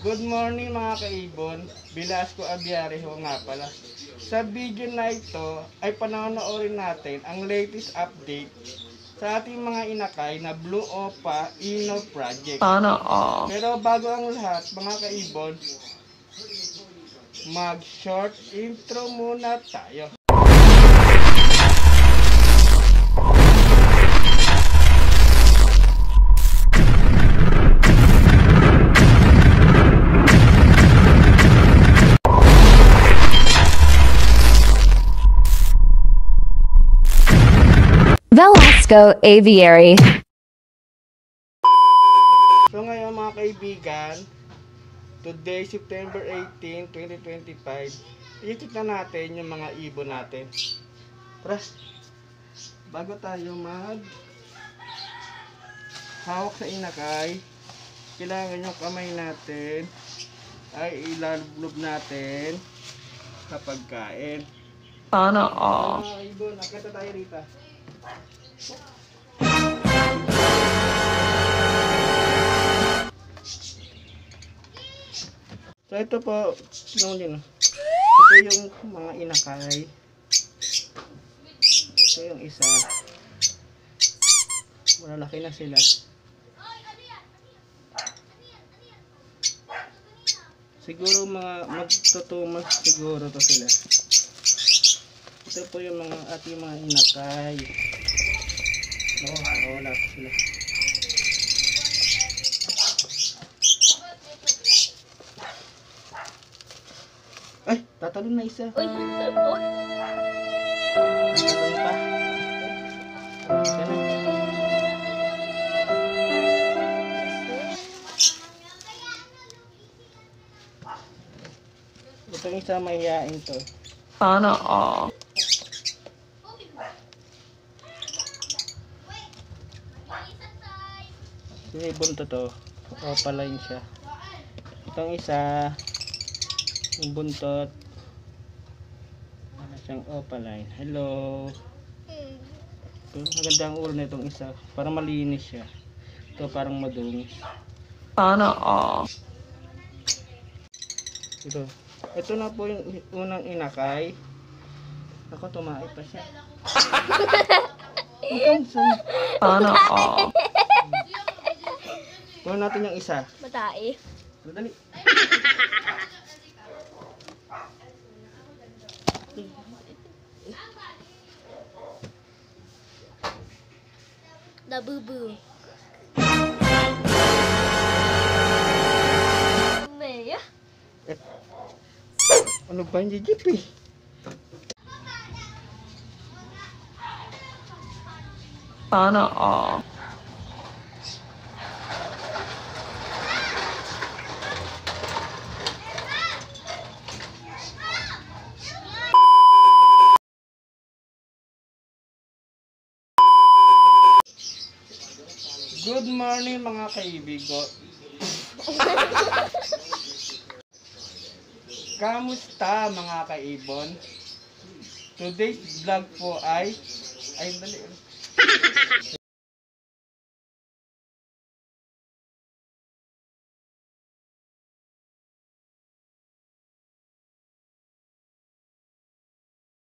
Good morning mga kaibon, Velasco Abiari ho nga pala. Sa video na ito ay panonoorin natin ang latest update sa ating mga inakay na Blue Opa Ino Project. Sana all. Pero bago ang lahat mga kaibon, mag short intro muna tayo. Velasco Aviary. So ngayon mga kaibigan, today September 18, 2025, ikot na natin yung mga ibon natin. Tara, bago tayo hawak sa inakay, kailangan yung kamay natin ay ilalublob natin sa pagkain. Sana all. Mga ibon, nakita tayo rito. So ito po, ito yung mga inakay. Ito yung isa. Malalaki na sila. Siguro mga magtutumas siguro to sila. Ito po yung mga ating mga inakay. Wala po sila. Ay, tatalon na isa. Uy, Tatalon pa. Isa na. Itong isa mahihain to. Sana all. Yung ibon to, opaline siya. Itong isa, yung buntot, siyang opaline. Hello. Maganda ang ulo na itong isa. Parang malinis siya. Ito parang madungis. Sana all. Ito na po yung unang inakay. Ako, tumae pa siya. Sana all. Kuha natin yung isa. Matae. Madali. Nabubu. Maya. Ano ba yung jijip eh? Sana all. Good morning mga kaibigo. Kamusta mga kaibon? Today's vlog po ay dali.